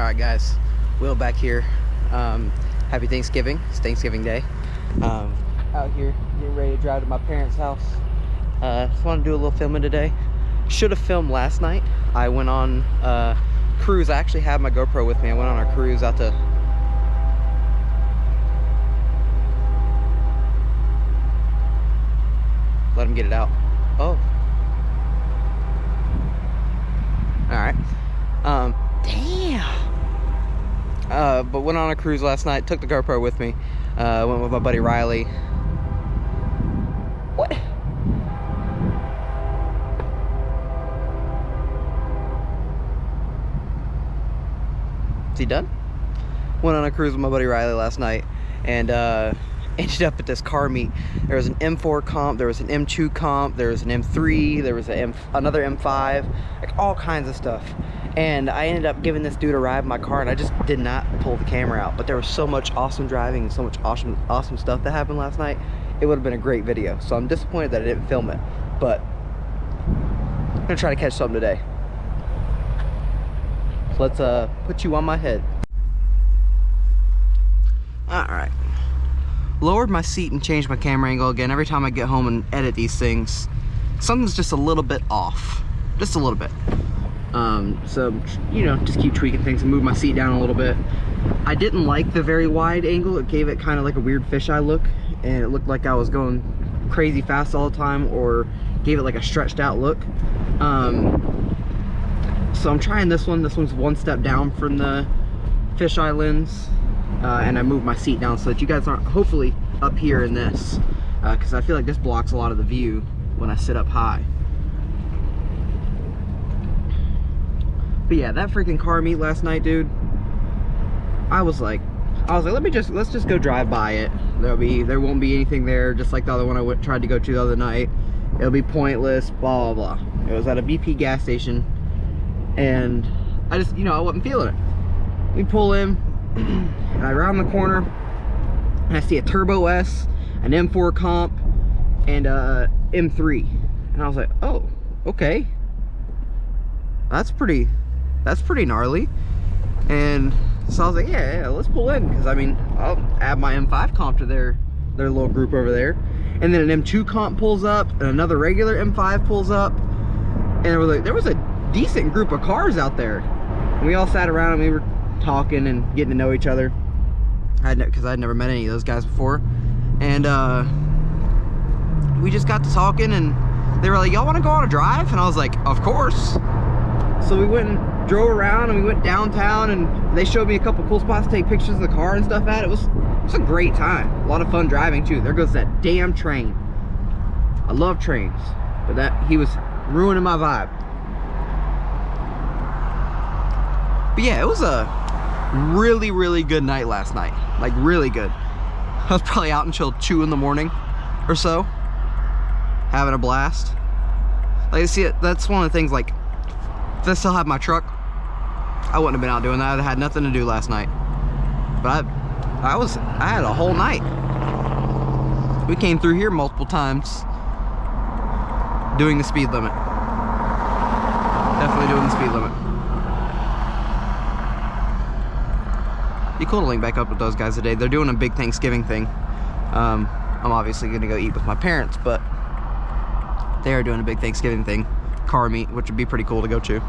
Alright guys, Will back here. Happy Thanksgiving. It's Thanksgiving Day. Out here getting ready to drive to my parents' house. Just want to do a little filming today. Should have filmed last night. I went on a cruise. I actually had my GoPro with me. I went on our cruise out to... Let him get it out. Oh. Alright. Damn. But went on a cruise last night, took the GoPro with me, went with my buddy Riley. What? Is he done? Went on a cruise with my buddy Riley last night, and ended up at this car meet. There was an M4 comp, there was an M2 comp, there was an M3, there was another M5, like all kinds of stuff. And I ended up giving this dude a ride in my car, and I just did not pull the camera out. But there was so much awesome driving and so much awesome stuff that happened last night. It would have been a great video. So I'm disappointed that I didn't film it, but I'm gonna try to catch something today. So let's put you on my head. All right. Lowered my seat and changed my camera angle again. Every time I get home and edit these things, something's just a little bit off, just a little bit. So, you know, just keep tweaking things and move my seat down a little bit. I didn't like the very wide angle. It gave it kind of like a weird fisheye look, and it looked like I was going crazy fast all the time, or gave it like a stretched out look. So I'm trying this one. This one's one step down from the fisheye lens, and I moved my seat down so that you guys aren't hopefully up here in this, because I feel like this blocks a lot of the view when I sit up high. But yeah, that freaking car meet last night, dude. I was like, let's just go drive by it. There won't be anything there, just like the other one I tried to go to the other night. It'll be pointless, blah blah blah. It was at a BP gas station, and I just, you know, I wasn't feeling it. We pull in, and I round the corner, and I see a Turbo S, an M4 comp, and a M3, and I was like, oh, okay, that's pretty gnarly. And so I was like, yeah, let's pull in, because I mean, I'll add my M5 comp to their little group over there. And then an M2 comp pulls up, and another regular M5 pulls up, and there was a decent group of cars out there. And we all sat around and we were talking and getting to know each other, because I'd never met any of those guys before. And we just got to talking, and they were like, y'all want to go on a drive? And I was like, of course. So we went and drove around, and we went downtown, and they showed me a couple cool spots to take pictures of the car and stuff at. It was a great time. A lot of fun driving too. There goes that damn train. I love trains, but he was ruining my vibe. But yeah, it was a really, really good night last night. Like, really good. I was probably out until 2 in the morning or so, having a blast. Like, see, that's one of the things, like, if I still had my truck, I wouldn't have been out doing that. I had nothing to do last night. But I had a whole night. We came through here multiple times doing the speed limit. Definitely doing the speed limit. Be cool to link back up with those guys today. They're doing a big Thanksgiving thing. I'm obviously gonna go eat with my parents, but they are doing a big Thanksgiving thing. Car meet, which would be pretty cool to go to.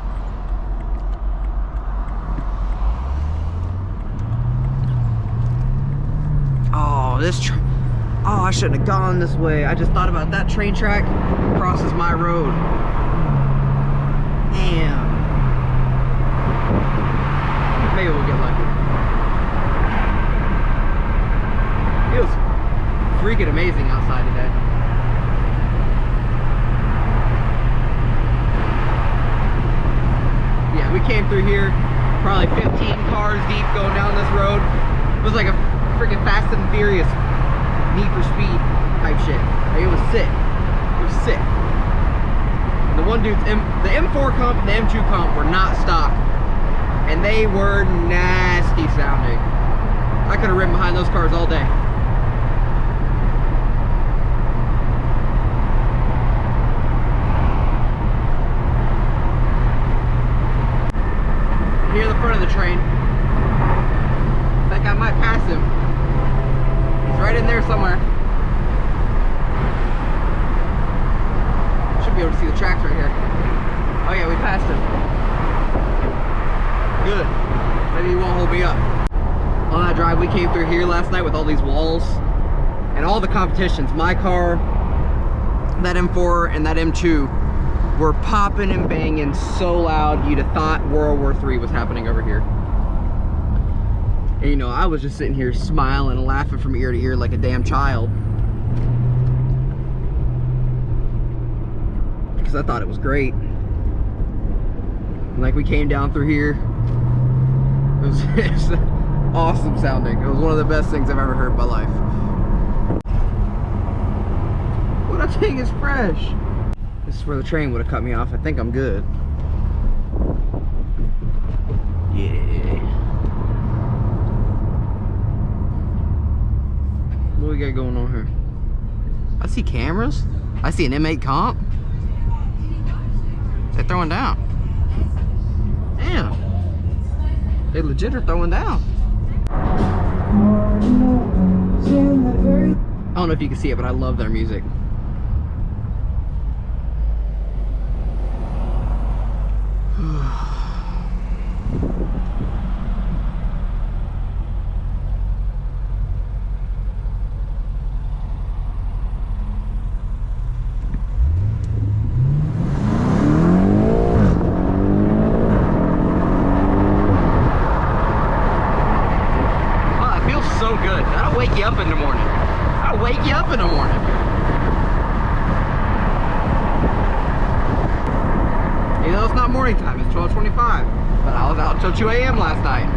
Oh, I shouldn't have gone this way. I just thought about that train track crosses my road. Damn. Maybe we'll get lucky. Feels freaking amazing outside today. Yeah, we came through here, probably 15 cars deep going down this road. It was like a freaking Fast and Furious Need for Speed type shit. Like, it was sick. It was sick. And the one dude's the M4 comp and the M2 comp were not stock, and they were nasty sounding. I could have ridden behind those cars all day. Near the front of the train, like I might pass him. He's right in there somewhere. Should be able to see the tracks right here. Oh yeah, we passed him. Good. Maybe he won't hold me up. On that drive we came through here last night with all these walls and all the competitions. My car, that M4 and that M2 were popping and banging so loud you'd have thought World War III was happening over here. And you know, I was just sitting here smiling and laughing from ear to ear like a damn child. Because I thought it was great. And like we came down through here, it was awesome sounding. It was one of the best things I've ever heard in my life. What that thing is fresh. This is where the train would have cut me off. I think I'm good. Yeah. What we got going on here? I see cameras. I see an M8 comp. They're throwing down. Damn. They legit are throwing down. I don't know if you can see it, but I love their music. So good. That'll wake you up in the morning. That'll wake you up in the morning. You know, it's not morning time, it's 12:25. But I was out until 2 a.m. last night.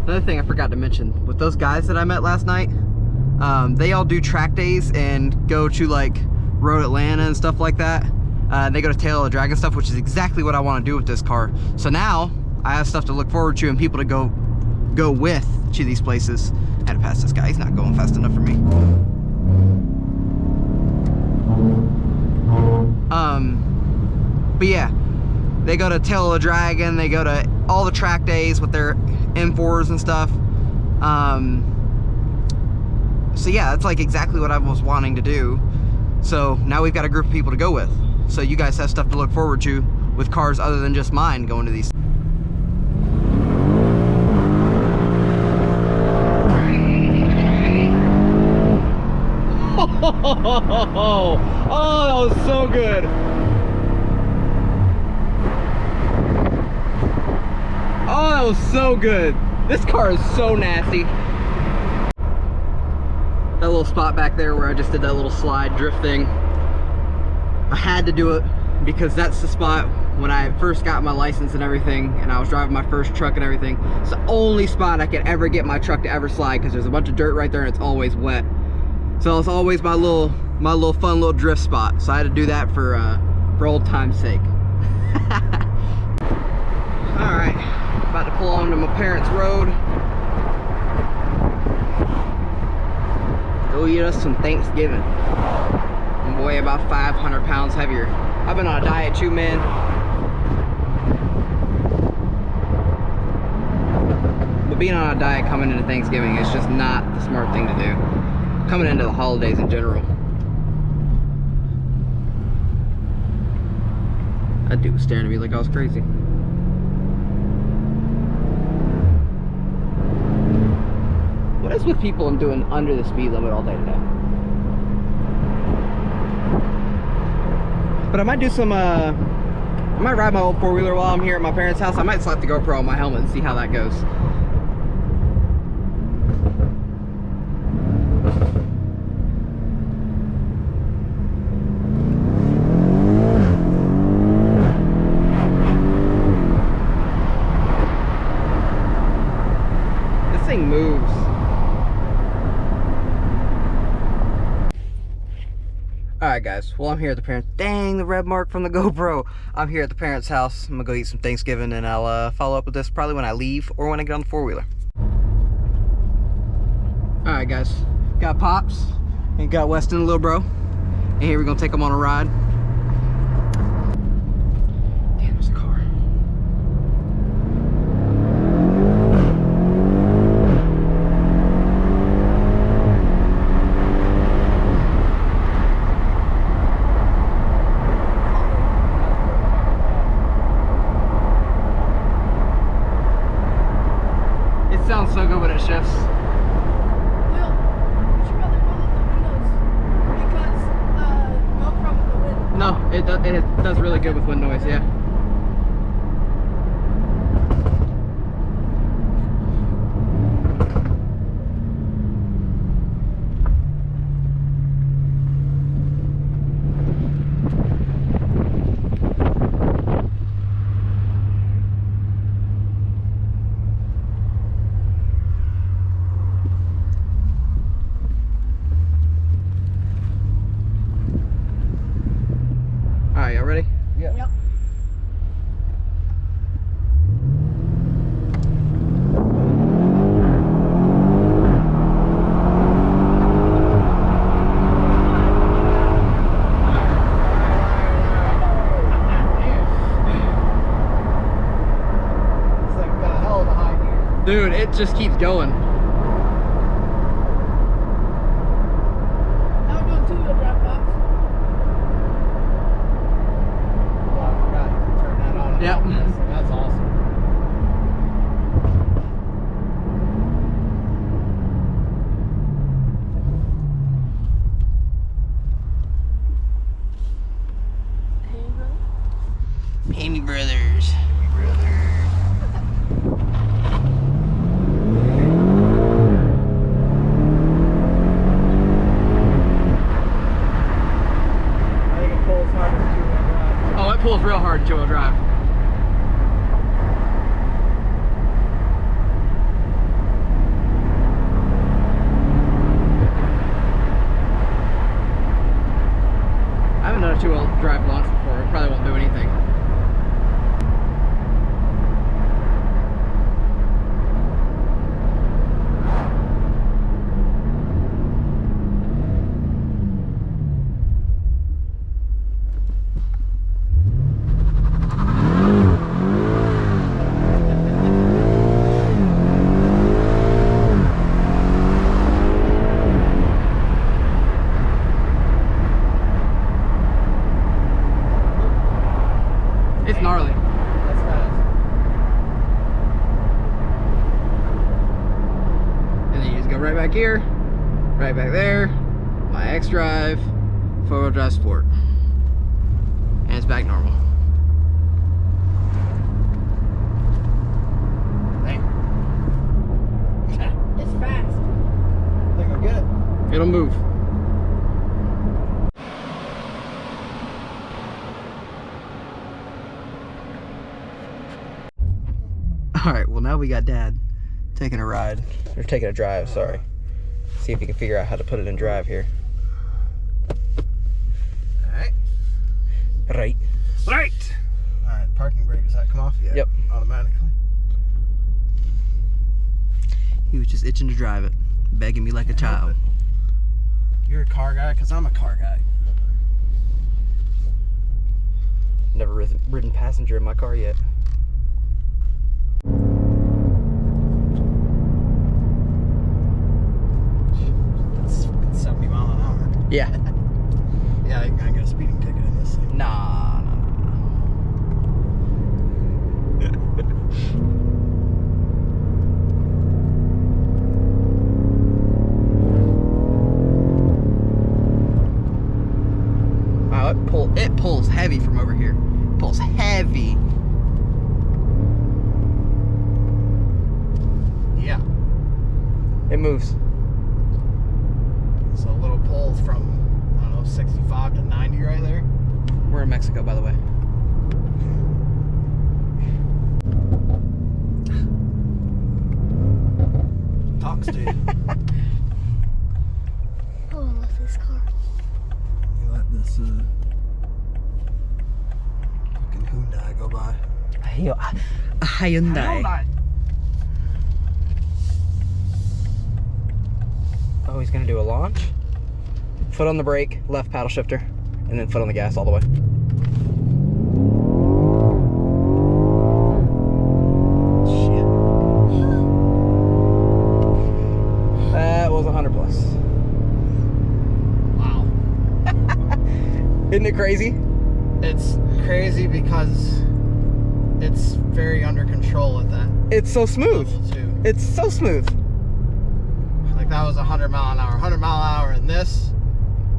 Another thing I forgot to mention, with those guys that I met last night, they all do track days and go to like Road Atlanta and stuff like that. They go to Tail of the Dragon stuff, which is exactly what I want to do with this car. So now I have stuff to look forward to and people to go with to these places. I had to pass this guy. He's not going fast enough for me. But yeah, they go to Tail of the Dragon. They go to all the track days with their M4s and stuff. So yeah, that's like exactly what I was wanting to do. So now we've got a group of people to go with. So you guys have stuff to look forward to with cars other than just mine going to these. Oh, that was so good. Oh, that was so good. This car is so nasty. That little spot back there where I just did that little slide drift thing. I had to do it because that's the spot when I first got my license and everything, and I was driving my first truck and everything. It's the only spot I could ever get my truck to ever slide because there's a bunch of dirt right there and it's always wet. So it's always my little fun little drift spot. So I had to do that for old time's sake. All right, about to pull onto my parents' road. Go eat us some Thanksgiving. I'm way about 500 pounds heavier. I've been on a diet too, man. But being on a diet coming into Thanksgiving is just not the smart thing to do. Coming into the holidays in general. That dude was staring at me like I was crazy. What is with people doing under the speed limit all day today? But I might do some, I might ride my old four-wheeler while I'm here at my parents' house. I might slap the GoPro on my helmet and see how that goes. This thing moves. Alright guys, well I'm here at the parents. Dang, the red mark from the GoPro. I'm here at the parents' house. I'm gonna go eat some Thanksgiving and I'll follow up with this probably when I leave or when I get on the four-wheeler. Alright guys, got Pops and got Weston, the little bro. And here we're gonna take them on a ride. Damn, there's a car. shifts. Well, you should probably roll up the windows because go from the wind. No, it does really good with wind noise, yeah. Alright, y'all ready? Yeah. Yep. It's like got a hell of a high gear. Dude, it just keeps going. Now we're doing two-wheel drive, Pops. Oh, I forgot you can turn that on and Yep. off this, so that's awesome. Hey, brother. Handy Brothers. I think it pulls harder too when drive. Oh, it pulls real hard in two-wheel drive. I haven't done a two-wheel drive launch before. It probably won't do anything. It's gnarly. That's fast. And then you just go right back here, right back there, my X-Drive, four-wheel drive sport. And it's back normal. Hey. It's fast. Think I'll get it. It'll move. Alright, well now we got Dad taking a ride, or taking a drive, sorry. See if he can figure out how to put it in drive here. Alright. Right. Right. Alright, parking brake, does that come off? Yeah. Yep. Automatically. He was just itching to drive it, begging me like a child. You're a car guy, because I'm a car guy. Never ridden passenger in my car yet. It's 70 mile an hour. Yeah. Yeah, you're gonna get a speeding ticket in this thing. Nah. Wow, it pulls heavy from over here. Pulls heavy. Yeah. It moves. So a little pull from, I don't know, 65 to 90 right there. We're in Mexico, by the way. Talks to you. Oh, I love this car. You let this fucking Hyundai go by. A Hyundai. Oh, he's gonna do a launch. Foot on the brake, left paddle shifter, and then foot on the gas all the way. Shit. That was 100 plus. Wow. Isn't it crazy? It's crazy because it's very under control at that It's so smooth. level too. It's so smooth. Like that was 100 mile an hour. 100 mile an hour in this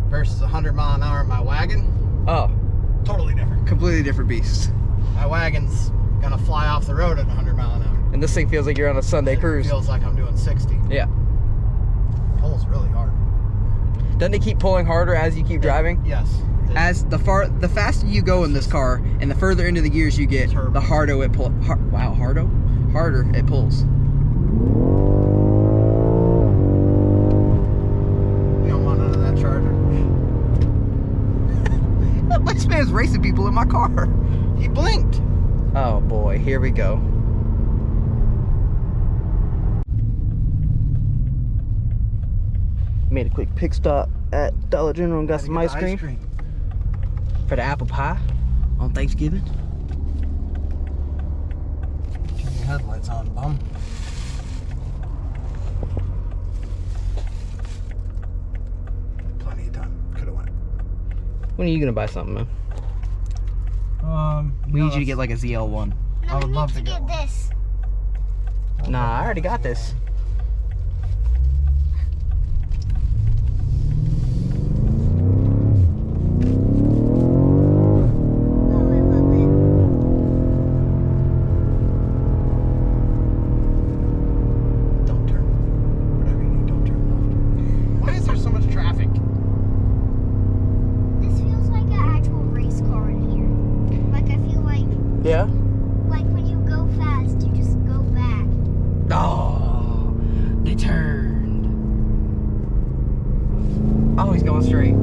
versus 100 mile an hour in my wagon. Oh, Totally different. completely different beast. My wagon's gonna fly off the road at 100 mile an hour. And this thing feels like you're on a Sunday It cruise. feels like I'm doing 60. Yeah. Pulls really hard. Doesn't it keep pulling harder as you keep driving? Yes. As the faster you go in this car, and the further into the gears you get, Turbo. the harder it pulls. Harder it pulls. You don't want none of that charger. This man's racing people in my car. He blinked. Oh boy, here we go. Made a quick pit stop at Dollar General and got some ice cream for the apple pie on Thanksgiving. Turn your headlights on, bum. Plenty of time. Could have went. When are you gonna buy something, man? We no, need you to get like a ZL1. I would love to get one. this. Nah, I already got this. Oh, I love it. Don't turn. Whatever you need, don't turn left. Why is there so much traffic? This feels like an actual race car in here. Like I feel Yeah? like when you go fast, you just go back. Oh, they turned. Oh, he's going straight.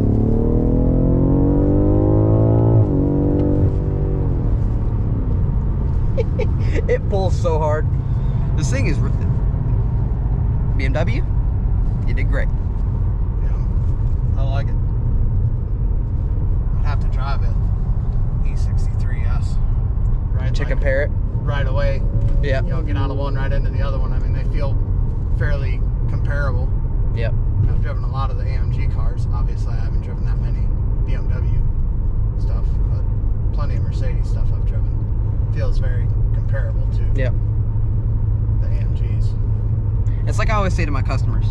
It pulls so hard. This thing is BMW. You did great. Yeah. I like it. I'd have to drive it. E63S. Right. To compare it. Right away. Yeah. You know, get out of one right into the other one. I mean, they feel fairly comparable. Yep. I've driven a lot of the AMG cars. Obviously, I haven't driven that many BMW stuff, but plenty of Mercedes stuff I've driven. Feels very comparable to Yep. the AMGs. It's like I always say to my customers,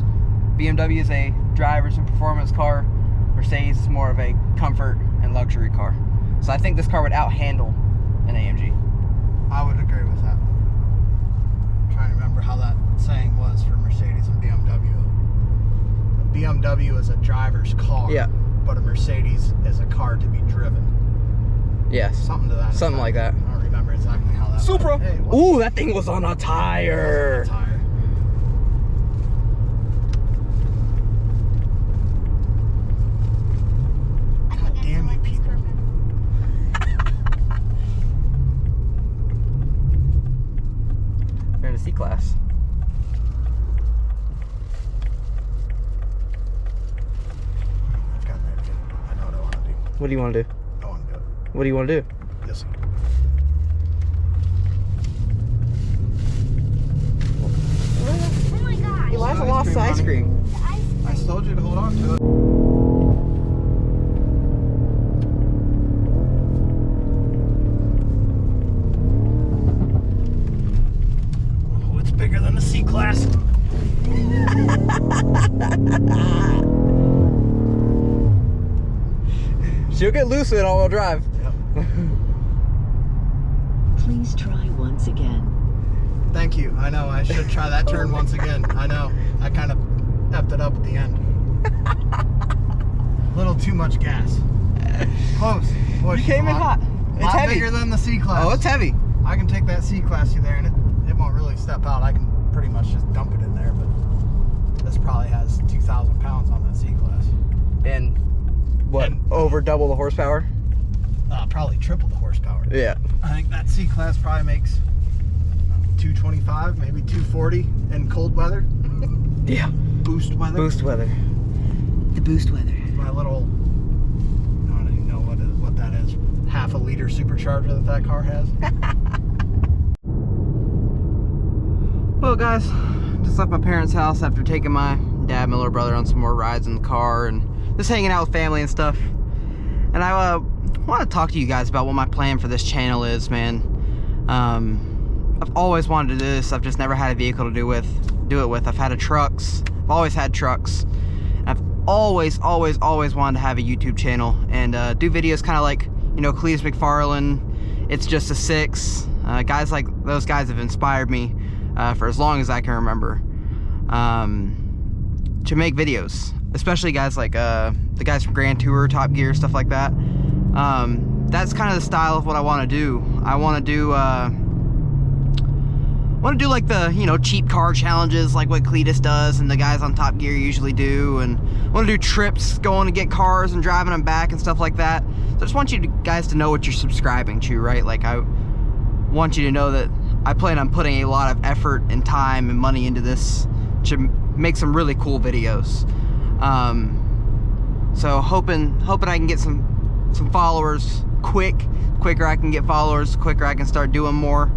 BMW is a driver's and performance car. Mercedes is more of a comfort and luxury car. So I think this car would outhandle an AMG. I would agree with that. I'm trying to remember how that saying was for Mercedes and BMW. A BMW is a driver's car, Yeah. but a Mercedes is a car to be driven. Yes. Something to that. Something like that. I don't remember exactly how that Supra. was. Hey, what? Ooh, that thing was on a tire. Tire. God damn you people. They're in a C-Class. I've got an idea. I know what I want to do. What do you want to do? I want to do it. What do you want to do? You'll see. Oh my gosh. Eliza Ice lost cream, the ice honey. cream. The ice I told you to hold on to it. Oh, it's bigger than the C-Class. She'll get loose with all-wheel drive. Yep. Please try once again. Thank you. I know. I should try that turn once again. I know. I kind of effed it up at the end. A little too much gas. Close. Boy, You came in hot. It's Lot heavy. bigger than the C-Class. Oh, it's heavy. I can take that C-Class you there, and it won't really step out. I can pretty much just dump it in there, but this probably has 2,000 pounds on that C-Class. And what? And- Over double the horsepower? Probably triple the horsepower. Yeah. I think that C-Class probably makes 225, maybe 240 in cold weather. Yeah. Boost weather. Boost weather. The boost weather. My little, I don't even know what that is. Half a liter supercharger that car has. Well, guys, just left my parents' house after taking my dad, my little brother on some more rides in the car and just hanging out with family and stuff. And I want to talk to you guys about what my plan for this channel is, man. I've always wanted to do this. I've just never had a vehicle to do it with. I've had a trucks, I've always had trucks. I've always wanted to have a YouTube channel and do videos kind of like, you know, Cletus McFarlane, It's Just a Six. Guys like those guys have inspired me for as long as I can remember to make videos, especially guys like the guys from Grand Tour, Top Gear, stuff like that. That's kind of the style of what I want to do. I want to do like the, you know, cheap car challenges like what Cletus does and the guys on Top Gear usually do, and I want to do trips, going to get cars and driving them back and stuff like that. So I just want you guys to know what you're subscribing to, right? Like, I want you to know that I plan on putting a lot of effort and time and money into this to make some really cool videos. So hoping I can get some followers quicker I can get followers, quicker I can start doing more.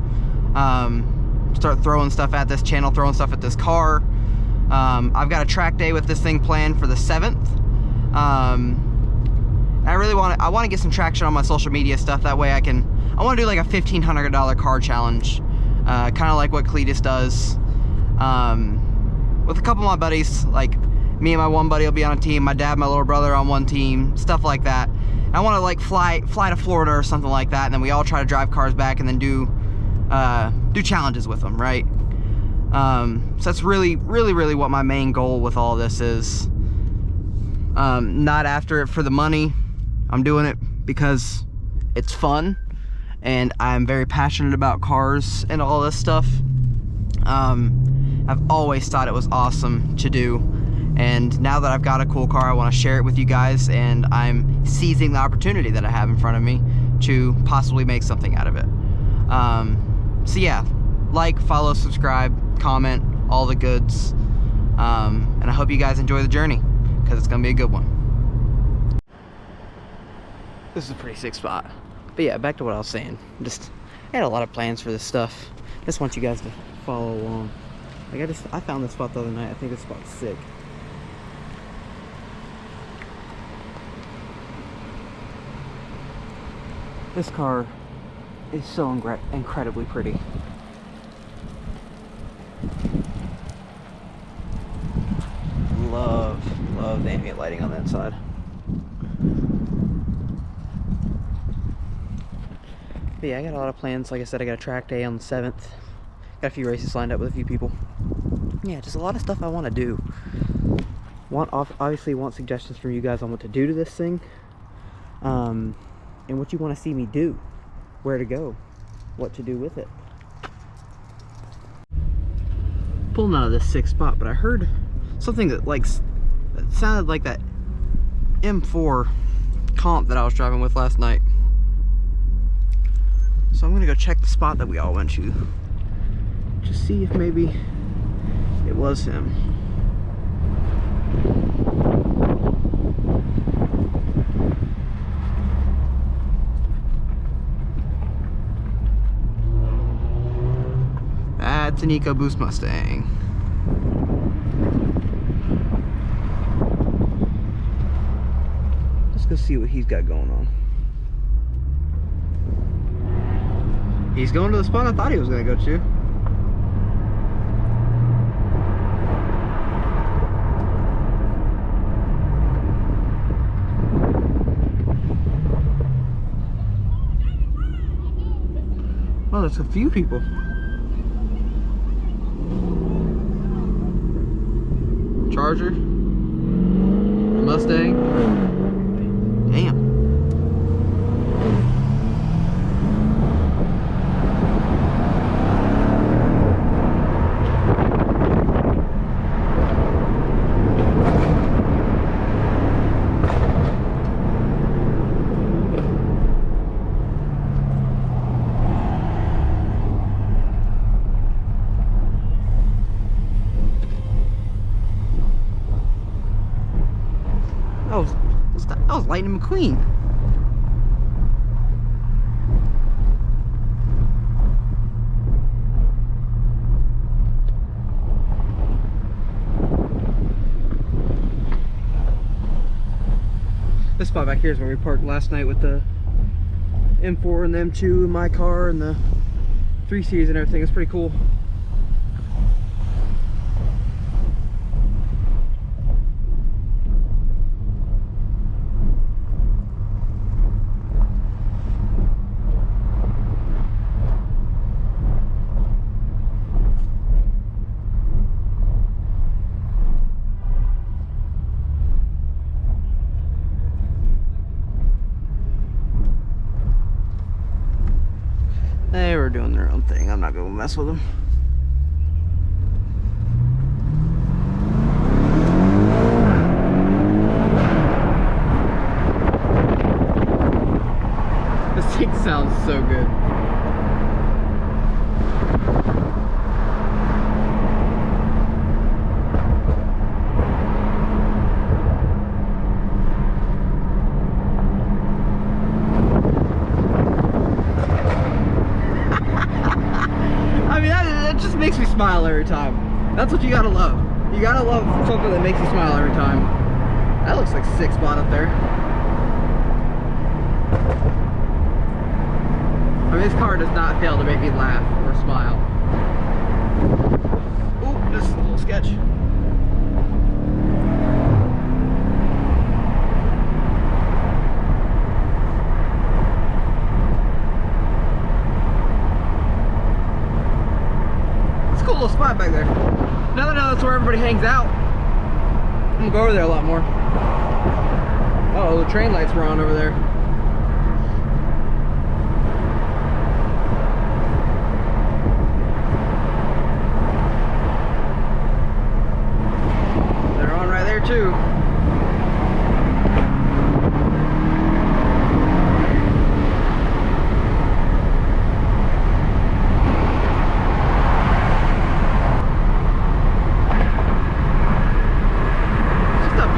Start throwing stuff at this channel, throwing stuff at this car. I've got a track day with this thing planned for the 7th. I want to get some traction on my social media stuff. That way I want to do like a $1,500 car challenge, kind of like what Cletus does. With a couple of my buddies, like me and my one buddy will be on a team, my dad, my little brother on one team, stuff like that. I want to like fly to Florida or something like that, and then we all try to drive cars back and then do challenges with them, right? So that's really what my main goal with all this is. Not after it for the money. I'm doing it because it's fun and I'm very passionate about cars and all this stuff. I've always thought it was awesome to do, and now that I've got a cool car, I want to share it with you guys, and I'm seizing the opportunity that I have in front of me to possibly make something out of it. So yeah, like, follow, subscribe, comment, all the goods, and I hope you guys enjoy the journey, because it's gonna be a good one. This is a pretty sick spot. But yeah, back to what I was saying. I had a lot of plans for this stuff. Just want you guys to follow along. Like, I found this spot the other night. I think this spot's sick. This car is so incredibly pretty. Love the ambient lighting on that side. But yeah, I got a lot of plans. Like I said, I got a track day on the 7th. Got a few races lined up with a few people. Yeah, just a lot of stuff I want to do. Obviously want suggestions from you guys on what to do to this thing. And what you want to see me do. Where to go. What to do with it. Pulling out of this sick spot, but I heard something that sounded like that M4 comp that I was driving with last night. So I'm gonna go check the spot that we all went to. Just see if maybe it was him. That's an EcoBoost Mustang. Let's go see what he's got going on. He's going to the spot I thought he was going to go to. Oh, there's a few people. Charger, Mustang. Damn. That was Lightning McQueen. This spot back here is where we parked last night with the M4 and the M2 in my car and the 3 Series and everything. It's pretty cool. They were doing their own thing. I'm not gonna mess with them. This thing sounds so good. I mean, that just makes me smile every time. That's what you gotta love. You gotta love something that makes you smile every time. That looks like a sick spot up there. I mean, this car does not fail to make me laugh or smile. Ooh, this is a little sketch. It's a cool little spot back there. Now that I know that's where everybody hangs out, I'm gonna go over there a lot more. Oh, the train lights were on over there. They're on right there too.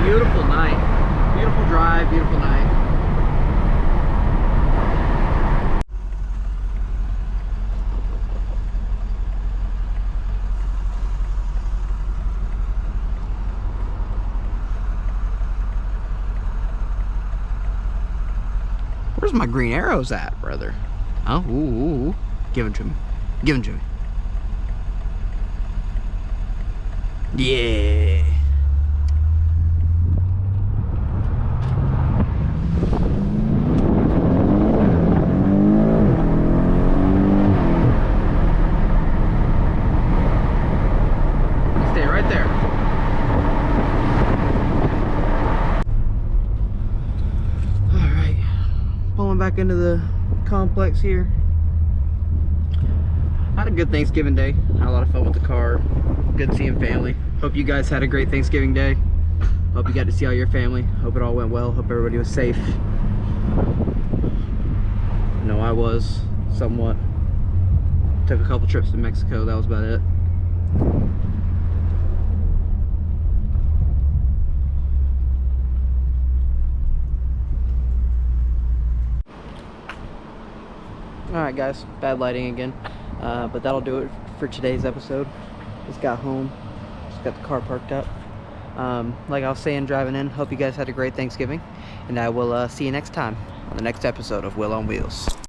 Beautiful night. Beautiful drive, beautiful night. Where's my green arrows at, brother? Oh, ooh. Give them to me. Give them to me. Yeah. Back into the complex here. I had a good Thanksgiving day. Had a lot of fun with the car. Good seeing family. Hope you guys had a great Thanksgiving day. Hope you got to see all your family. Hope it all went well. Hope everybody was safe. No, I was somewhat. Took a couple trips to Mexico. That was about it. Alright guys, bad lighting again, but that'll do it for today's episode. Just got home, just got the car parked up. Like I was saying driving in, hope you guys had a great Thanksgiving, and I will see you next time on the next episode of Will on Wheels.